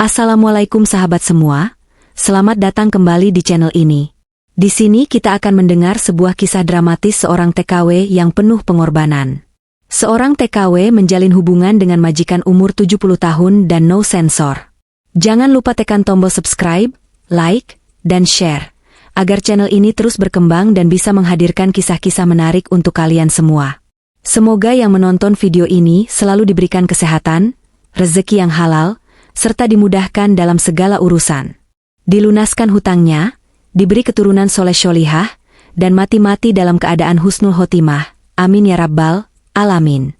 Assalamualaikum sahabat semua, selamat datang kembali di channel ini. Di sini kita akan mendengar sebuah kisah dramatis seorang TKW yang penuh pengorbanan. Seorang TKW menjalin hubungan dengan majikan umur 70 tahun dan no sensor. Jangan lupa tekan tombol subscribe, like, dan share, agar channel ini terus berkembang dan bisa menghadirkan kisah-kisah menarik untuk kalian semua. Semoga yang menonton video ini selalu diberikan kesehatan, rezeki yang halal, serta dimudahkan dalam segala urusan. Dilunaskan hutangnya, diberi keturunan soleh sholihah, dan mati-mati dalam keadaan husnul khotimah. Amin ya rabbal alamin.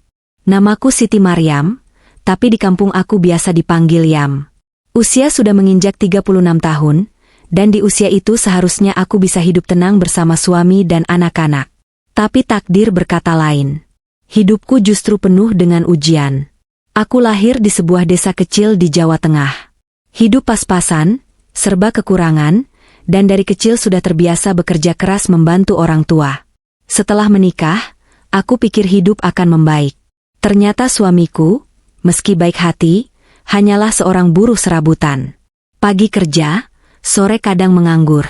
Namaku Siti Maryam, tapi di kampung aku biasa dipanggil Yam. Usia sudah menginjak 36 tahun, dan di usia itu seharusnya aku bisa hidup tenang bersama suami dan anak-anak. Tapi takdir berkata lain. Hidupku justru penuh dengan ujian. Aku lahir di sebuah desa kecil di Jawa Tengah. Hidup pas-pasan, serba kekurangan, dan dari kecil sudah terbiasa bekerja keras membantu orang tua. Setelah menikah, aku pikir hidup akan membaik. Ternyata suamiku, meski baik hati, hanyalah seorang buruh serabutan. Pagi kerja, sore kadang menganggur.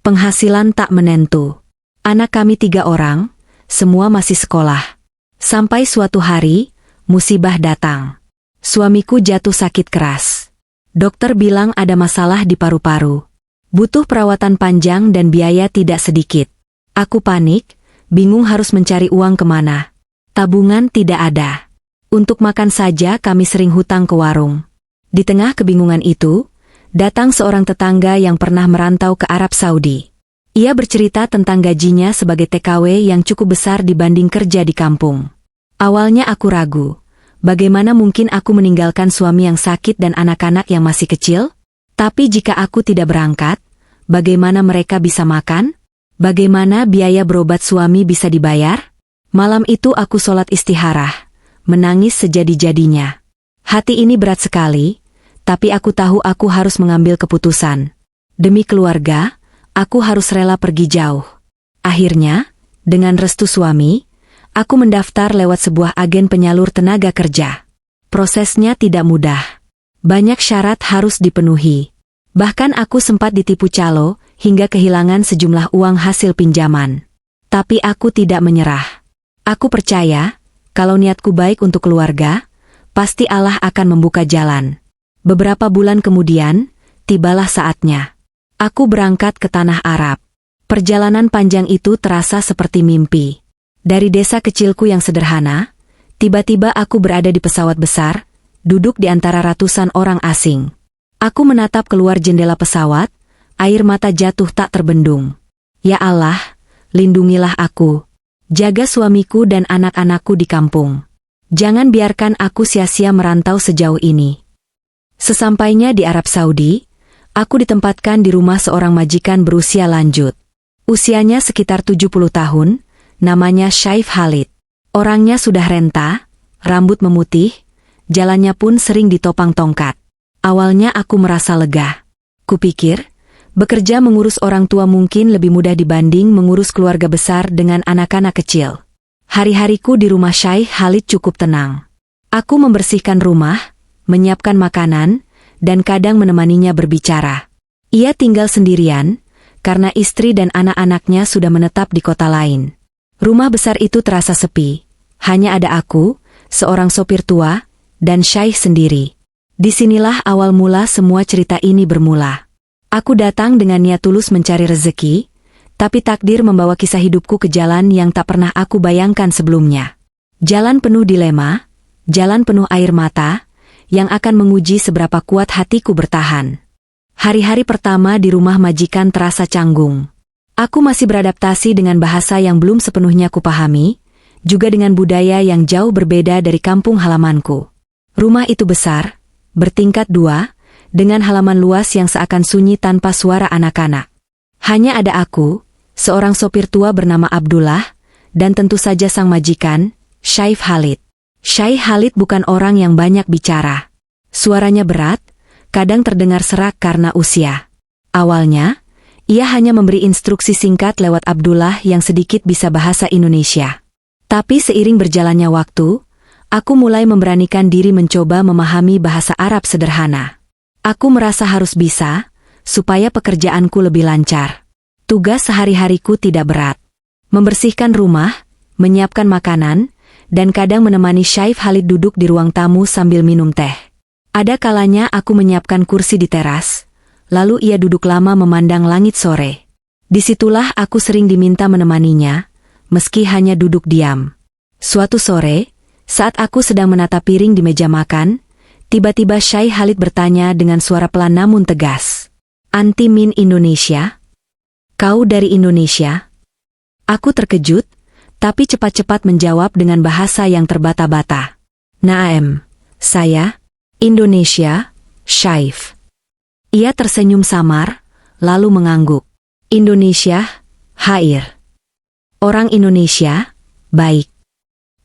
Penghasilan tak menentu. Anak kami 3 orang, semua masih sekolah. Sampai suatu hari, musibah datang. Suamiku jatuh sakit keras. Dokter bilang ada masalah di paru-paru. Butuh perawatan panjang dan biaya tidak sedikit. Aku panik, bingung harus mencari uang kemana. Tabungan tidak ada. Untuk makan saja kami sering hutang ke warung. Di tengah kebingungan itu, datang seorang tetangga yang pernah merantau ke Arab Saudi. Ia bercerita tentang gajinya sebagai TKW yang cukup besar dibanding kerja di kampung. Awalnya aku ragu. Bagaimana mungkin aku meninggalkan suami yang sakit dan anak-anak yang masih kecil? Tapi jika aku tidak berangkat, bagaimana mereka bisa makan? Bagaimana biaya berobat suami bisa dibayar? Malam itu aku sholat istikharah, menangis sejadi-jadinya. Hati ini berat sekali, tapi aku tahu aku harus mengambil keputusan. Demi keluarga, aku harus rela pergi jauh. Akhirnya, dengan restu suami, aku mendaftar lewat sebuah agen penyalur tenaga kerja. Prosesnya tidak mudah. Banyak syarat harus dipenuhi. Bahkan aku sempat ditipu calo, hingga kehilangan sejumlah uang hasil pinjaman. Tapi aku tidak menyerah. Aku percaya, kalau niatku baik untuk keluarga, pasti Allah akan membuka jalan. Beberapa bulan kemudian, tibalah saatnya. Aku berangkat ke tanah Arab. Perjalanan panjang itu terasa seperti mimpi. Dari desa kecilku yang sederhana, tiba-tiba aku berada di pesawat besar, duduk di antara ratusan orang asing. Aku menatap keluar jendela pesawat, air mata jatuh tak terbendung. Ya Allah, lindungilah aku. Jaga suamiku dan anak-anakku di kampung. Jangan biarkan aku sia-sia merantau sejauh ini. Sesampainya di Arab Saudi, aku ditempatkan di rumah seorang majikan berusia lanjut. Usianya sekitar 70 tahun, namanya Syaif Khalid. Orangnya sudah renta, rambut memutih, jalannya pun sering ditopang tongkat. Awalnya aku merasa lega. Kupikir, bekerja mengurus orang tua mungkin lebih mudah dibanding mengurus keluarga besar dengan anak-anak kecil. Hari-hariku di rumah Syaif Khalid cukup tenang. Aku membersihkan rumah, menyiapkan makanan, dan kadang menemaninya berbicara. Ia tinggal sendirian, karena istri dan anak-anaknya sudah menetap di kota lain. Rumah besar itu terasa sepi, hanya ada aku, seorang sopir tua, dan Syaikh sendiri. Disinilah awal mula semua cerita ini bermula. Aku datang dengan niat tulus mencari rezeki, tapi takdir membawa kisah hidupku ke jalan yang tak pernah aku bayangkan sebelumnya. Jalan penuh dilema, jalan penuh air mata, yang akan menguji seberapa kuat hatiku bertahan. Hari-hari pertama di rumah majikan terasa canggung. Aku masih beradaptasi dengan bahasa yang belum sepenuhnya kupahami, juga dengan budaya yang jauh berbeda dari kampung halamanku. Rumah itu besar, bertingkat 2, dengan halaman luas yang seakan sunyi tanpa suara anak-anak. Hanya ada aku, seorang sopir tua bernama Abdullah, dan tentu saja sang majikan, Syaif Khalid. Syaif Khalid bukan orang yang banyak bicara. Suaranya berat, kadang terdengar serak karena usia. Awalnya, ia hanya memberi instruksi singkat lewat Abdullah yang sedikit bisa bahasa Indonesia. Tapi seiring berjalannya waktu, aku mulai memberanikan diri mencoba memahami bahasa Arab sederhana. Aku merasa harus bisa, supaya pekerjaanku lebih lancar. Tugas sehari-hariku tidak berat. Membersihkan rumah, menyiapkan makanan, dan kadang menemani Syaif Khalid duduk di ruang tamu sambil minum teh. Ada kalanya aku menyiapkan kursi di teras, lalu ia duduk lama memandang langit sore. Disitulah aku sering diminta menemaninya, meski hanya duduk diam. Suatu sore, saat aku sedang menata piring di meja makan, tiba-tiba Syaif Khalid bertanya dengan suara pelan namun tegas. "Anti min Indonesia? Kau dari Indonesia?" Aku terkejut, tapi cepat-cepat menjawab dengan bahasa yang terbata-bata. "Naam, saya, Indonesia, Syaif." Ia tersenyum samar, lalu mengangguk. "Indonesia, hair. Orang Indonesia, baik."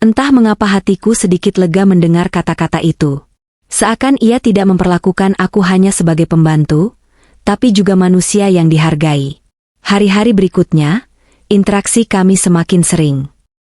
Entah mengapa hatiku sedikit lega mendengar kata-kata itu. Seakan ia tidak memperlakukan aku hanya sebagai pembantu, tapi juga manusia yang dihargai. Hari-hari berikutnya, interaksi kami semakin sering.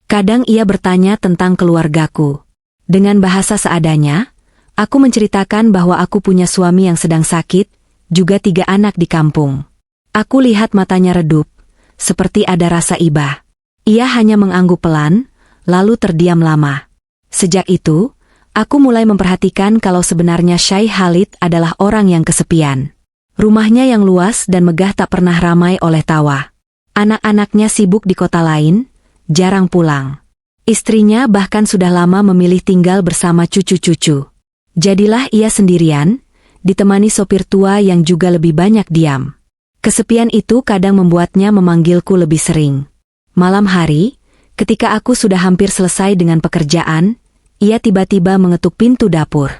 Kadang ia bertanya tentang keluargaku. Dengan bahasa seadanya, aku menceritakan bahwa aku punya suami yang sedang sakit, juga 3 anak di kampung. Aku lihat matanya redup, seperti ada rasa iba. Ia hanya mengangguk pelan, lalu terdiam lama. Sejak itu, aku mulai memperhatikan kalau sebenarnya Syaif Khalid adalah orang yang kesepian. Rumahnya yang luas dan megah tak pernah ramai oleh tawa. Anak-anaknya sibuk di kota lain, jarang pulang. Istrinya bahkan sudah lama memilih tinggal bersama cucu-cucu. Jadilah ia sendirian, ditemani sopir tua yang juga lebih banyak diam. Kesepian itu kadang membuatnya memanggilku lebih sering. Malam hari, ketika aku sudah hampir selesai dengan pekerjaan, ia tiba-tiba mengetuk pintu dapur.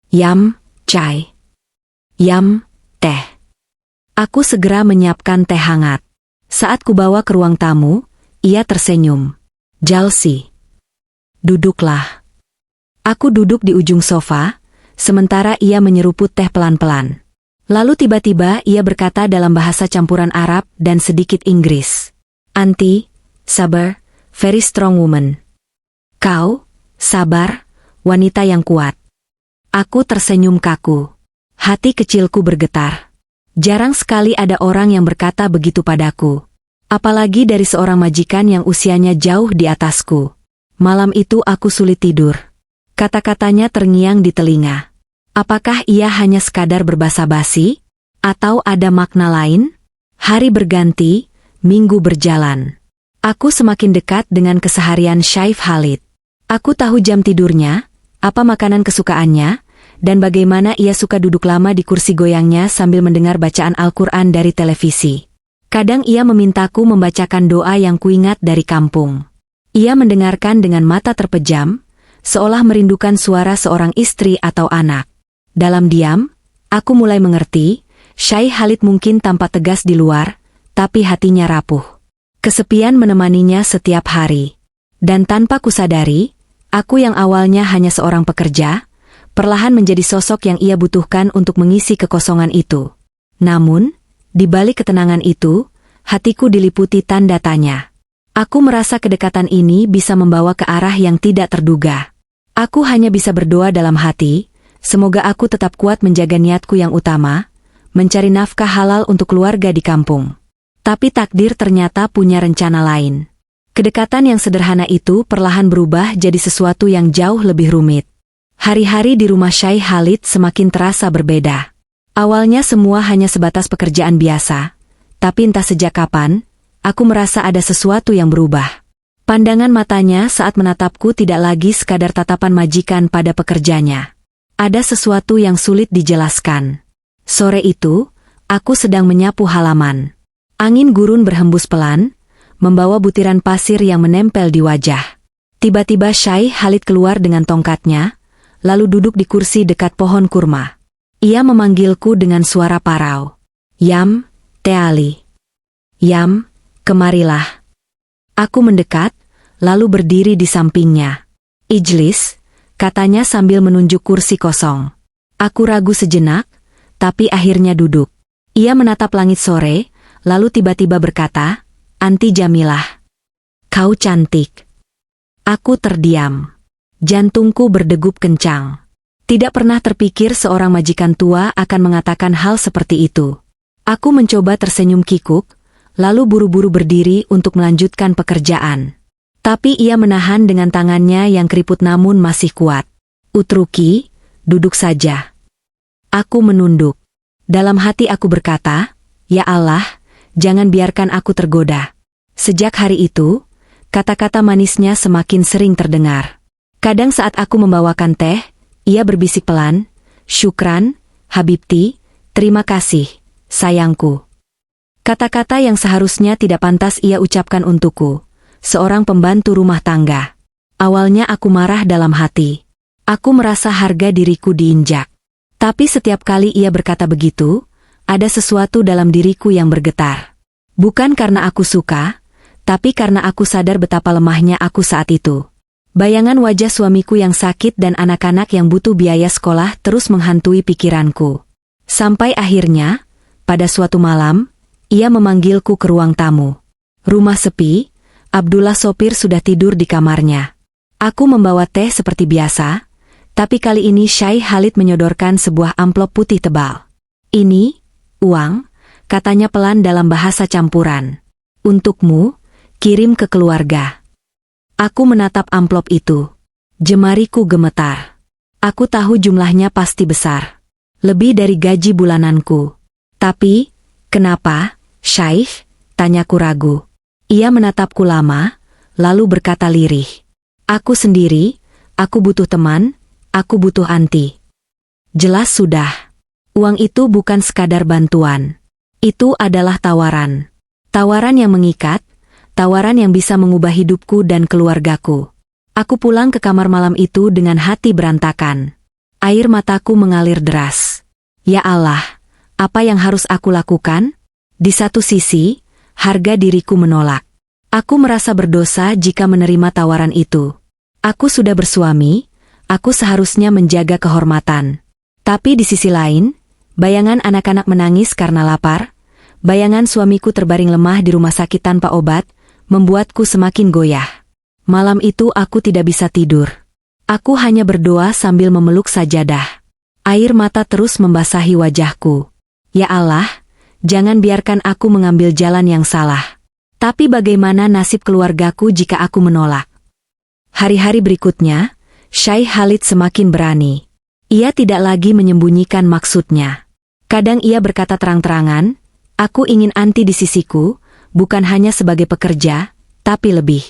"Yam, chai." "Yam, teh." Aku segera menyiapkan teh hangat. Saat kubawa ke ruang tamu, ia tersenyum. "Jalsi, duduklah." Aku duduk di ujung sofa, sementara ia menyeruput teh pelan-pelan. Lalu tiba-tiba ia berkata dalam bahasa campuran Arab dan sedikit Inggris. "Anti, sabar, very strong woman." "Kau, sabar, wanita yang kuat." Aku tersenyum kaku. Hati kecilku bergetar. Jarang sekali ada orang yang berkata begitu padaku. Apalagi dari seorang majikan yang usianya jauh di atasku. Malam itu aku sulit tidur. Kata-katanya terngiang di telinga. Apakah ia hanya sekadar berbasa-basi? Atau ada makna lain? Hari berganti, minggu berjalan. Aku semakin dekat dengan keseharian Syaif Khalid. Aku tahu jam tidurnya, apa makanan kesukaannya, dan bagaimana ia suka duduk lama di kursi goyangnya sambil mendengar bacaan Al-Quran dari televisi. Kadang ia memintaku membacakan doa yang kuingat dari kampung. Ia mendengarkan dengan mata terpejam, seolah merindukan suara seorang istri atau anak. Dalam diam, aku mulai mengerti, Syaif Khalid mungkin tampak tegas di luar, tapi hatinya rapuh. Kesepian menemaninya setiap hari. Dan tanpa kusadari, aku yang awalnya hanya seorang pekerja, perlahan menjadi sosok yang ia butuhkan untuk mengisi kekosongan itu. Namun, di balik ketenangan itu, hatiku diliputi tanda tanya. Aku merasa kedekatan ini bisa membawa ke arah yang tidak terduga. Aku hanya bisa berdoa dalam hati, semoga aku tetap kuat menjaga niatku yang utama, mencari nafkah halal untuk keluarga di kampung. Tapi takdir ternyata punya rencana lain. Kedekatan yang sederhana itu perlahan berubah jadi sesuatu yang jauh lebih rumit. Hari-hari di rumah Syaif Khalid semakin terasa berbeda. Awalnya semua hanya sebatas pekerjaan biasa, tapi entah sejak kapan, aku merasa ada sesuatu yang berubah. Pandangan matanya saat menatapku tidak lagi sekadar tatapan majikan pada pekerjanya. Ada sesuatu yang sulit dijelaskan. Sore itu, aku sedang menyapu halaman. Angin gurun berhembus pelan, membawa butiran pasir yang menempel di wajah. Tiba-tiba Syaif Khalid keluar dengan tongkatnya, lalu duduk di kursi dekat pohon kurma. Ia memanggilku dengan suara parau. "Yam, Teali. Yam, kemarilah." Aku mendekat, lalu berdiri di sampingnya. "Ijlis," katanya sambil menunjuk kursi kosong. Aku ragu sejenak, tapi akhirnya duduk. Ia menatap langit sore, lalu tiba-tiba berkata, "Anti Jamilah, kau cantik." Aku terdiam. Jantungku berdegup kencang. Tidak pernah terpikir seorang majikan tua akan mengatakan hal seperti itu. Aku mencoba tersenyum kikuk, lalu buru-buru berdiri untuk melanjutkan pekerjaan. Tapi ia menahan dengan tangannya yang keriput namun masih kuat. "Utruki, duduk saja." Aku menunduk. Dalam hati aku berkata, "Ya Allah, jangan biarkan aku tergoda." Sejak hari itu, kata-kata manisnya semakin sering terdengar. Kadang saat aku membawakan teh, ia berbisik pelan, "Syukran, Habibti, terima kasih, sayangku." Kata-kata yang seharusnya tidak pantas ia ucapkan untukku, seorang pembantu rumah tangga. Awalnya aku marah dalam hati. Aku merasa harga diriku diinjak. Tapi setiap kali ia berkata begitu, ada sesuatu dalam diriku yang bergetar. Bukan karena aku suka, tapi karena aku sadar betapa lemahnya aku saat itu. Bayangan wajah suamiku yang sakit dan anak-anak yang butuh biaya sekolah terus menghantui pikiranku. Sampai akhirnya, pada suatu malam, ia memanggilku ke ruang tamu. Rumah sepi, Abdullah sopir sudah tidur di kamarnya. Aku membawa teh seperti biasa, tapi kali ini Syekh Khalid menyodorkan sebuah amplop putih tebal. "Ini, uang," katanya pelan dalam bahasa campuran. "Untukmu, kirim ke keluarga." Aku menatap amplop itu. Jemariku gemetar. Aku tahu jumlahnya pasti besar. Lebih dari gaji bulananku. "Tapi, kenapa, Syekh?" tanyaku ragu. Ia menatapku lama, lalu berkata lirih. "Aku sendiri, aku butuh teman, aku butuh anti." Jelas sudah. Uang itu bukan sekadar bantuan. Itu adalah tawaran. Tawaran yang mengikat, tawaran yang bisa mengubah hidupku dan keluargaku. Aku pulang ke kamar malam itu dengan hati berantakan. Air mataku mengalir deras. Ya Allah, apa yang harus aku lakukan? Di satu sisi, harga diriku menolak. Aku merasa berdosa jika menerima tawaran itu. Aku sudah bersuami, aku seharusnya menjaga kehormatan. Tapi di sisi lain, bayangan anak-anak menangis karena lapar, bayangan suamiku terbaring lemah di rumah sakit tanpa obat, membuatku semakin goyah. Malam itu aku tidak bisa tidur. Aku hanya berdoa sambil memeluk sajadah. Air mata terus membasahi wajahku. Ya Allah, jangan biarkan aku mengambil jalan yang salah. Tapi bagaimana nasib keluargaku jika aku menolak? Hari-hari berikutnya, Syekh Khalid semakin berani. Ia tidak lagi menyembunyikan maksudnya. Kadang ia berkata terang-terangan, "Aku ingin anti di sisiku, bukan hanya sebagai pekerja, tapi lebih."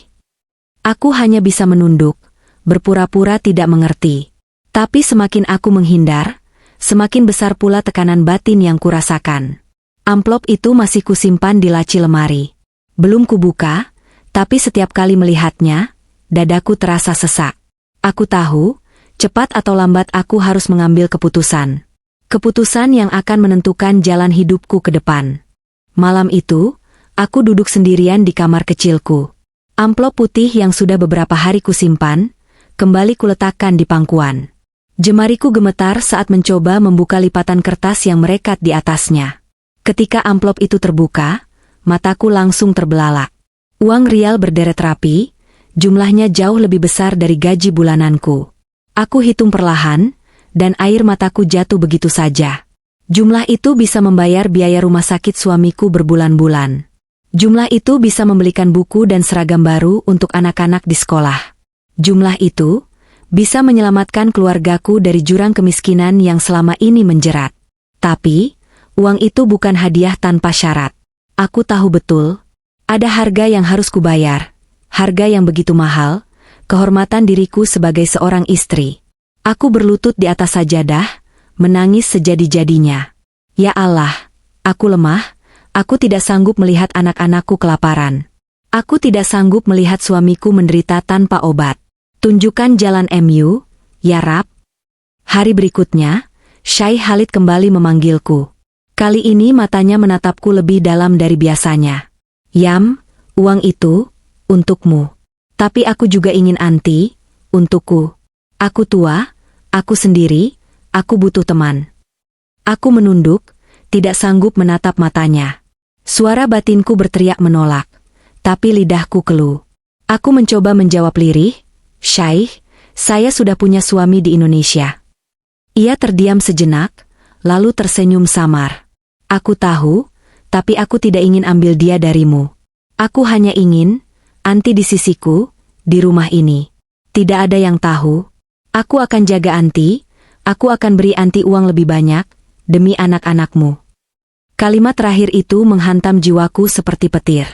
Aku hanya bisa menunduk, berpura-pura tidak mengerti. Tapi semakin aku menghindar, semakin besar pula tekanan batin yang kurasakan. Amplop itu masih kusimpan di laci lemari. Belum kubuka, tapi setiap kali melihatnya, dadaku terasa sesak. Aku tahu, cepat atau lambat aku harus mengambil keputusan. Keputusan yang akan menentukan jalan hidupku ke depan. Malam itu, aku duduk sendirian di kamar kecilku. Amplop putih yang sudah beberapa hari kusimpan, kembali kuletakkan di pangkuan. Jemariku gemetar saat mencoba membuka lipatan kertas yang merekat di atasnya. Ketika amplop itu terbuka, mataku langsung terbelalak. Uang rial berderet rapi, jumlahnya jauh lebih besar dari gaji bulananku. Aku hitung perlahan, dan air mataku jatuh begitu saja. Jumlah itu bisa membayar biaya rumah sakit suamiku berbulan-bulan. Jumlah itu bisa membelikan buku dan seragam baru untuk anak-anak di sekolah. Jumlah itu bisa menyelamatkan keluargaku dari jurang kemiskinan yang selama ini menjerat. Tapi, uang itu bukan hadiah tanpa syarat. Aku tahu betul, ada harga yang harus kubayar. Harga yang begitu mahal, kehormatan diriku sebagai seorang istri. Aku berlutut di atas sajadah, menangis sejadi-jadinya. Ya Allah, aku lemah, aku tidak sanggup melihat anak-anakku kelaparan. Aku tidak sanggup melihat suamiku menderita tanpa obat. Tunjukkan jalan MU, ya Rab. Hari berikutnya, Syekh Khalid kembali memanggilku. Kali ini matanya menatapku lebih dalam dari biasanya. "Yam, uang itu untukmu. Tapi aku juga ingin anti, untukku. Aku tua, aku sendiri, aku butuh teman." Aku menunduk, tidak sanggup menatap matanya. Suara batinku berteriak menolak, tapi lidahku keluh. Aku mencoba menjawab lirih, "Syekh, saya sudah punya suami di Indonesia. Ia terdiam sejenak, lalu tersenyum samar. Aku tahu, tapi aku tidak ingin ambil dia darimu. Aku hanya ingin, Anti di sisiku, di rumah ini. Tidak ada yang tahu. Aku akan jaga Anti, aku akan beri Anti uang lebih banyak, demi anak-anakmu. Kalimat terakhir itu menghantam jiwaku seperti petir.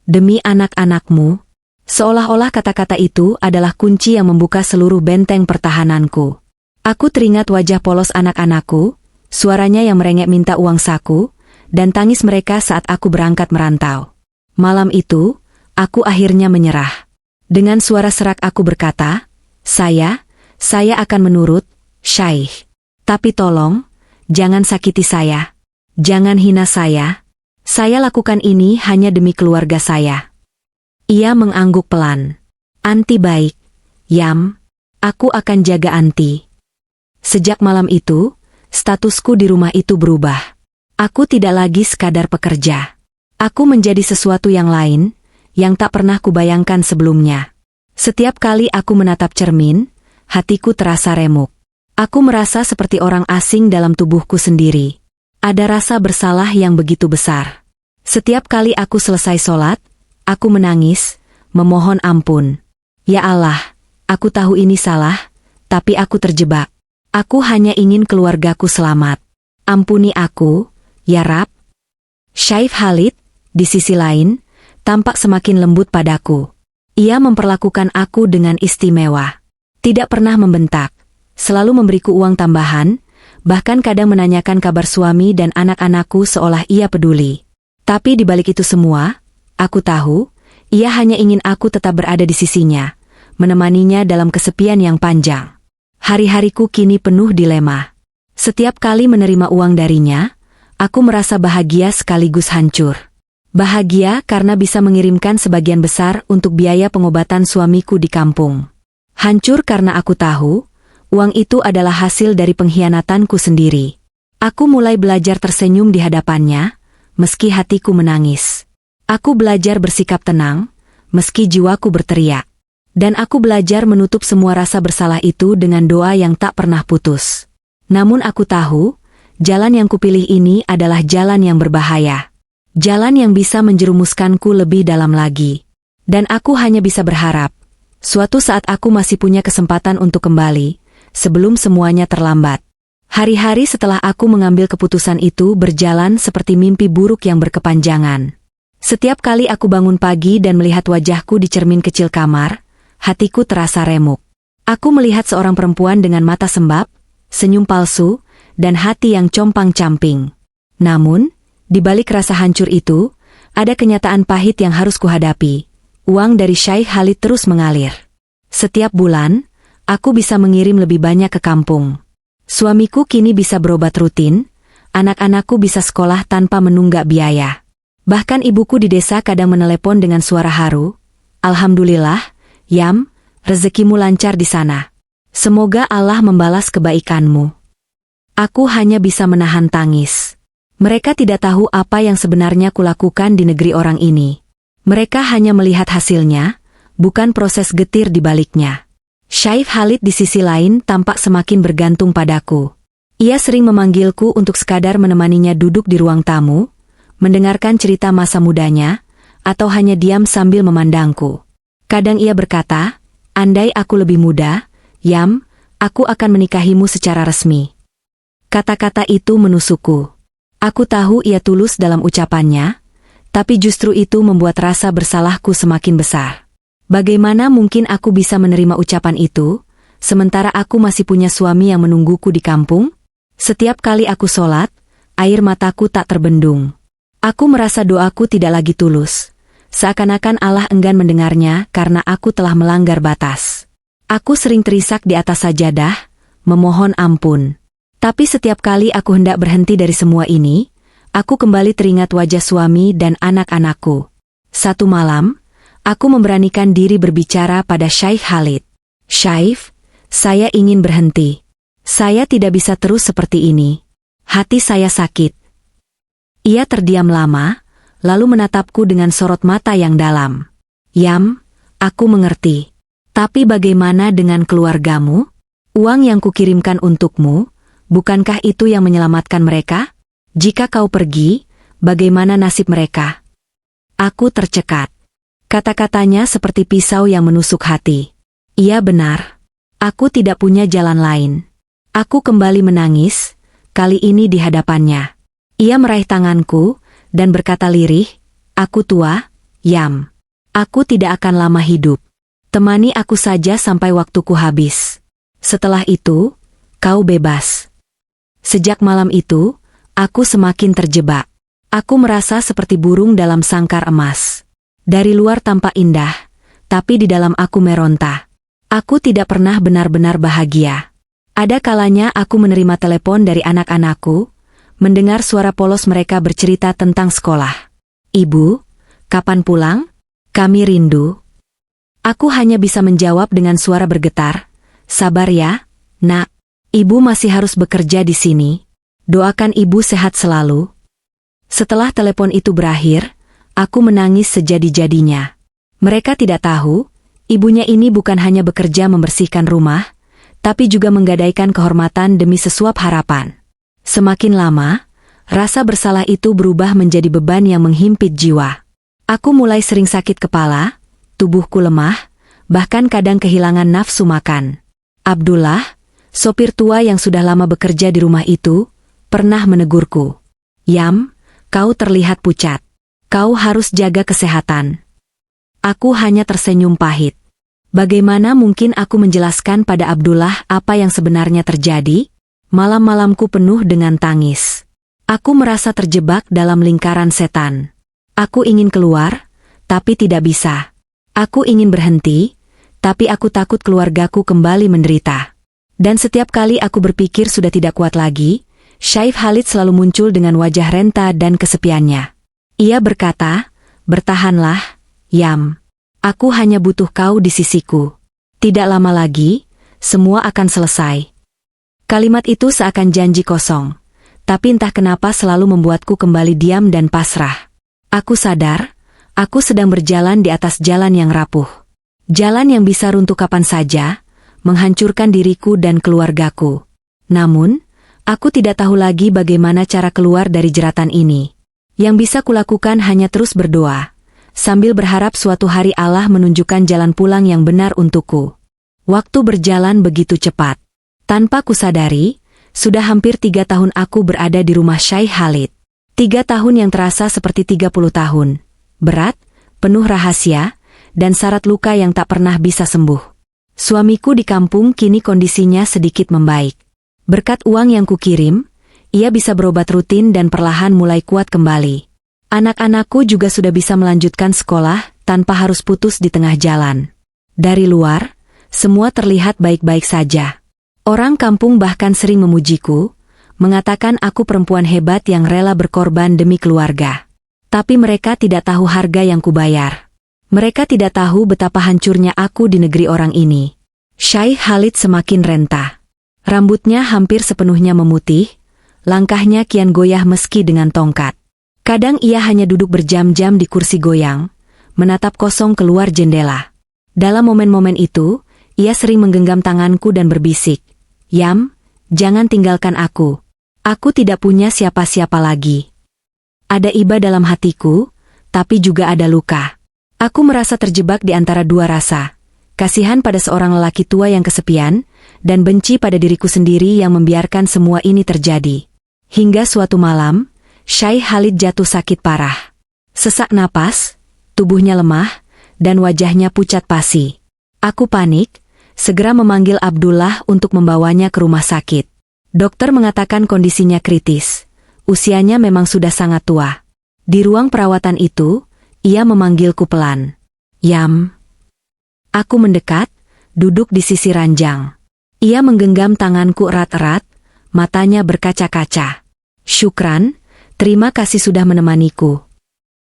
Demi anak-anakmu. Seolah-olah kata-kata itu adalah kunci yang membuka seluruh benteng pertahananku. Aku teringat wajah polos anak-anakku, suaranya yang merengek minta uang saku, dan tangis mereka saat aku berangkat merantau. Malam itu, aku akhirnya menyerah. Dengan suara serak aku berkata, saya akan menurut, Syekh. Tapi tolong, jangan sakiti saya. Jangan hina saya. Saya lakukan ini hanya demi keluarga saya. Ia mengangguk pelan. Anti baik. Yam, aku akan jaga Anti. Sejak malam itu, statusku di rumah itu berubah. Aku tidak lagi sekadar pekerja. Aku menjadi sesuatu yang lain, yang tak pernah kubayangkan sebelumnya. Setiap kali aku menatap cermin, hatiku terasa remuk. Aku merasa seperti orang asing dalam tubuhku sendiri. Ada rasa bersalah yang begitu besar. Setiap kali aku selesai sholat, aku menangis, memohon ampun. Ya Allah, aku tahu ini salah, tapi aku terjebak. Aku hanya ingin keluargaku selamat. Ampuni aku, ya Rab. Syekh Khalid, di sisi lain, tampak semakin lembut padaku. Ia memperlakukan aku dengan istimewa. Tidak pernah membentak, selalu memberiku uang tambahan, bahkan kadang menanyakan kabar suami dan anak-anakku seolah ia peduli. Tapi di balik itu semua, aku tahu, ia hanya ingin aku tetap berada di sisinya, menemaninya dalam kesepian yang panjang. Hari-hariku kini penuh dilema. Setiap kali menerima uang darinya, aku merasa bahagia sekaligus hancur. Bahagia karena bisa mengirimkan sebagian besar untuk biaya pengobatan suamiku di kampung. Hancur karena aku tahu, uang itu adalah hasil dari pengkhianatanku sendiri. Aku mulai belajar tersenyum di hadapannya, meski hatiku menangis. Aku belajar bersikap tenang, meski jiwaku berteriak. Dan aku belajar menutup semua rasa bersalah itu dengan doa yang tak pernah putus. Namun aku tahu, jalan yang kupilih ini adalah jalan yang berbahaya. Jalan yang bisa menjerumuskanku lebih dalam lagi. Dan aku hanya bisa berharap, suatu saat aku masih punya kesempatan untuk kembali, sebelum semuanya terlambat. Hari-hari setelah aku mengambil keputusan itu berjalan seperti mimpi buruk yang berkepanjangan. Setiap kali aku bangun pagi dan melihat wajahku di cermin kecil kamar, hatiku terasa remuk. Aku melihat seorang perempuan dengan mata sembab, senyum palsu, dan hati yang compang-camping. Namun, di balik rasa hancur itu, ada kenyataan pahit yang harus kuhadapi. Uang dari Syekh Khalid terus mengalir. Setiap bulan, aku bisa mengirim lebih banyak ke kampung. Suamiku kini bisa berobat rutin, anak-anakku bisa sekolah tanpa menunggak biaya. Bahkan ibuku di desa kadang menelepon dengan suara haru, Alhamdulillah, Yam, rezekimu lancar di sana. Semoga Allah membalas kebaikanmu. Aku hanya bisa menahan tangis. Mereka tidak tahu apa yang sebenarnya kulakukan di negeri orang ini. Mereka hanya melihat hasilnya, bukan proses getir di baliknya. Syekh Khalid di sisi lain tampak semakin bergantung padaku. Ia sering memanggilku untuk sekadar menemaninya duduk di ruang tamu, mendengarkan cerita masa mudanya, atau hanya diam sambil memandangku. Kadang ia berkata, andai aku lebih muda, Yam, aku akan menikahimu secara resmi. Kata-kata itu menusukku. Aku tahu ia tulus dalam ucapannya, tapi justru itu membuat rasa bersalahku semakin besar. Bagaimana mungkin aku bisa menerima ucapan itu, sementara aku masih punya suami yang menungguku di kampung? Setiap kali aku sholat, air mataku tak terbendung. Aku merasa doaku tidak lagi tulus. Seakan-akan Allah enggan mendengarnya karena aku telah melanggar batas. Aku sering terisak di atas sajadah, memohon ampun. Tapi setiap kali aku hendak berhenti dari semua ini, aku kembali teringat wajah suami dan anak-anakku. Satu malam, aku memberanikan diri berbicara pada Syekh Khalid. Syekh, saya ingin berhenti. Saya tidak bisa terus seperti ini. Hati saya sakit. Ia terdiam lama, lalu menatapku dengan sorot mata yang dalam. Yam, aku mengerti. Tapi bagaimana dengan keluargamu? Uang yang kukirimkan untukmu, Bukankah itu yang menyelamatkan mereka? Jika kau pergi, bagaimana nasib mereka? Aku tercekat. Kata-katanya seperti pisau yang menusuk hati. Iya benar. Aku tidak punya jalan lain. Aku kembali menangis, kali ini di hadapannya. Ia meraih tanganku, dan berkata lirih, aku tua, Yam. Aku tidak akan lama hidup. Temani aku saja sampai waktuku habis. Setelah itu, kau bebas. Sejak malam itu, aku semakin terjebak. Aku merasa seperti burung dalam sangkar emas. Dari luar tampak indah, tapi di dalam aku meronta. Aku tidak pernah benar-benar bahagia. Ada kalanya aku menerima telepon dari anak-anakku, mendengar suara polos mereka bercerita tentang sekolah. Ibu, kapan pulang? Kami rindu. Aku hanya bisa menjawab dengan suara bergetar. Sabar ya, nak. Ibu masih harus bekerja di sini. Doakan ibu sehat selalu. Setelah telepon itu berakhir, aku menangis sejadi-jadinya. Mereka tidak tahu, ibunya ini bukan hanya bekerja membersihkan rumah, tapi juga menggadaikan kehormatan demi sesuap harapan. Semakin lama, rasa bersalah itu berubah menjadi beban yang menghimpit jiwa. Aku mulai sering sakit kepala, tubuhku lemah, bahkan kadang kehilangan nafsu makan. Abdullah, sopir tua yang sudah lama bekerja di rumah itu, pernah menegurku. Yam, kau terlihat pucat. Kau harus jaga kesehatan. Aku hanya tersenyum pahit. Bagaimana mungkin aku menjelaskan pada Abdullah apa yang sebenarnya terjadi? Malam-malamku penuh dengan tangis. Aku merasa terjebak dalam lingkaran setan. Aku ingin keluar, tapi tidak bisa. Aku ingin berhenti, tapi aku takut keluargaku kembali menderita. Dan setiap kali aku berpikir sudah tidak kuat lagi, Syekh Khalid selalu muncul dengan wajah renta dan kesepiannya. Ia berkata, bertahanlah, Yam. Aku hanya butuh kau di sisiku. Tidak lama lagi, semua akan selesai. Kalimat itu seakan janji kosong, tapi entah kenapa selalu membuatku kembali diam dan pasrah. Aku sadar, aku sedang berjalan di atas jalan yang rapuh. Jalan yang bisa runtuh kapan saja, menghancurkan diriku dan keluargaku. Namun, aku tidak tahu lagi bagaimana cara keluar dari jeratan ini. Yang bisa kulakukan hanya terus berdoa, sambil berharap suatu hari Allah menunjukkan jalan pulang yang benar untukku. Waktu berjalan begitu cepat. Tanpa kusadari, sudah hampir 3 tahun aku berada di rumah Syekh Khalid. 3 tahun yang terasa seperti 30 tahun. Berat, penuh rahasia, dan syarat luka yang tak pernah bisa sembuh. Suamiku di kampung kini kondisinya sedikit membaik. Berkat uang yang kukirim, ia bisa berobat rutin dan perlahan mulai kuat kembali. Anak-anakku juga sudah bisa melanjutkan sekolah tanpa harus putus di tengah jalan. Dari luar, semua terlihat baik-baik saja. Orang kampung bahkan sering memujiku, mengatakan aku perempuan hebat yang rela berkorban demi keluarga. Tapi mereka tidak tahu harga yang kubayar. Mereka tidak tahu betapa hancurnya aku di negeri orang ini. Syekh Khalid semakin renta. Rambutnya hampir sepenuhnya memutih, langkahnya kian goyah meski dengan tongkat. Kadang ia hanya duduk berjam-jam di kursi goyang, menatap kosong keluar jendela. Dalam momen-momen itu, ia sering menggenggam tanganku dan berbisik, Yam, jangan tinggalkan aku. Aku tidak punya siapa-siapa lagi. Ada iba dalam hatiku, tapi juga ada luka. Aku merasa terjebak di antara dua rasa. Kasihan pada seorang lelaki tua yang kesepian, dan benci pada diriku sendiri yang membiarkan semua ini terjadi. Hingga suatu malam, Syekh Khalid jatuh sakit parah. Sesak napas, tubuhnya lemah, dan wajahnya pucat pasi. Aku panik, segera memanggil Abdullah untuk membawanya ke rumah sakit. Dokter mengatakan kondisinya kritis. Usianya memang sudah sangat tua. Di ruang perawatan itu, ia memanggilku pelan. Yam. Aku mendekat, duduk di sisi ranjang. Ia menggenggam tanganku erat-erat, matanya berkaca-kaca. Syukran, terima kasih sudah menemaniku.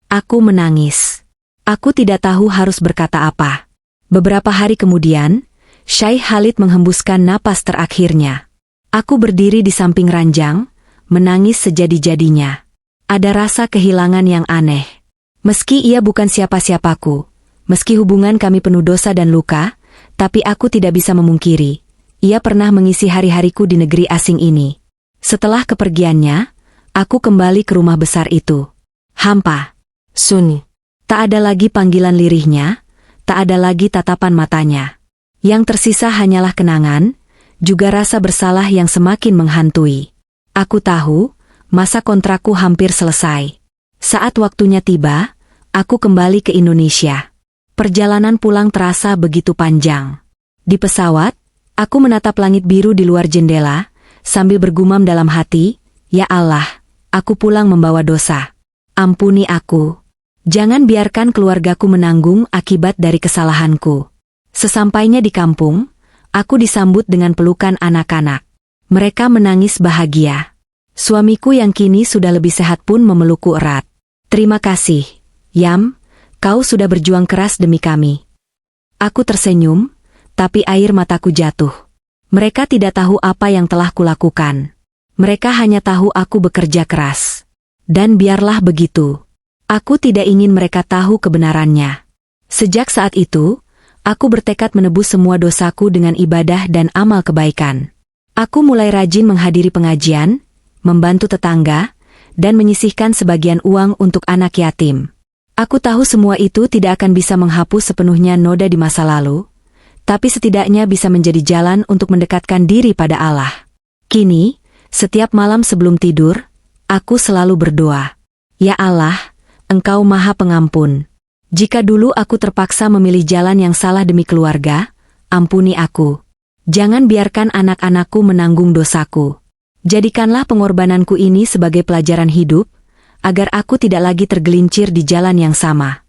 Aku menangis. Aku tidak tahu harus berkata apa. Beberapa hari kemudian, Syekh Khalid menghembuskan napas terakhirnya. Aku berdiri di samping ranjang, menangis sejadi-jadinya. Ada rasa kehilangan yang aneh. Meski ia bukan siapa-siapaku, meski hubungan kami penuh dosa dan luka, tapi aku tidak bisa memungkiri, ia pernah mengisi hari-hariku di negeri asing ini. Setelah kepergiannya, aku kembali ke rumah besar itu. Hampa. Sunyi. Tak ada lagi panggilan lirihnya, tak ada lagi tatapan matanya. Yang tersisa hanyalah kenangan, juga rasa bersalah yang semakin menghantui. Aku tahu, masa kontrakku hampir selesai. Saat waktunya tiba, aku kembali ke Indonesia. Perjalanan pulang terasa begitu panjang. Di pesawat, aku menatap langit biru di luar jendela, sambil bergumam dalam hati, "Ya Allah, aku pulang membawa dosa. Ampuni aku. Jangan biarkan keluargaku menanggung akibat dari kesalahanku." Sesampainya di kampung, aku disambut dengan pelukan anak-anak. Mereka menangis bahagia. Suamiku yang kini sudah lebih sehat pun memelukku erat. "Terima kasih, Yam, kau sudah berjuang keras demi kami." Aku tersenyum, tapi air mataku jatuh. Mereka tidak tahu apa yang telah kulakukan. Mereka hanya tahu aku bekerja keras. Dan biarlah begitu. Aku tidak ingin mereka tahu kebenarannya. Sejak saat itu, aku bertekad menebus semua dosaku dengan ibadah dan amal kebaikan. Aku mulai rajin menghadiri pengajian, membantu tetangga, dan menyisihkan sebagian uang untuk anak yatim. Aku tahu semua itu tidak akan bisa menghapus sepenuhnya noda di masa lalu, tapi setidaknya bisa menjadi jalan untuk mendekatkan diri pada Allah. Kini, setiap malam sebelum tidur, aku selalu berdoa, "Ya Allah, Engkau Maha Pengampun. Jika dulu aku terpaksa memilih jalan yang salah demi keluarga, ampuni aku. Jangan biarkan anak-anakku menanggung dosaku. Jadikanlah pengorbananku ini sebagai pelajaran hidup, agar aku tidak lagi tergelincir di jalan yang sama."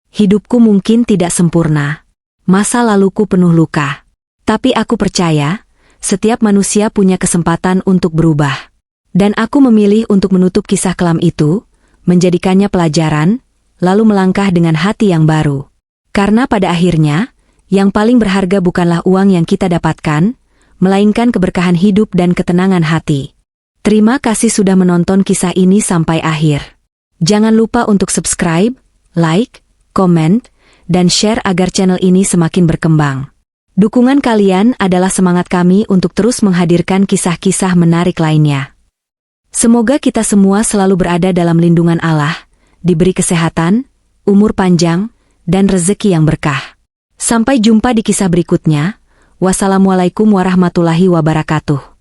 Hidupku mungkin tidak sempurna. Masa laluku penuh luka. Tapi aku percaya, setiap manusia punya kesempatan untuk berubah. Dan aku memilih untuk menutup kisah kelam itu, menjadikannya pelajaran, lalu melangkah dengan hati yang baru. Karena pada akhirnya, yang paling berharga bukanlah uang yang kita dapatkan, melainkan keberkahan hidup dan ketenangan hati. Terima kasih sudah menonton kisah ini sampai akhir. Jangan lupa untuk subscribe, like, komen, dan share agar channel ini semakin berkembang. Dukungan kalian adalah semangat kami untuk terus menghadirkan kisah-kisah menarik lainnya. Semoga kita semua selalu berada dalam lindungan Allah, diberi kesehatan, umur panjang, dan rezeki yang berkah. Sampai jumpa di kisah berikutnya. Wassalamualaikum warahmatullahi wabarakatuh.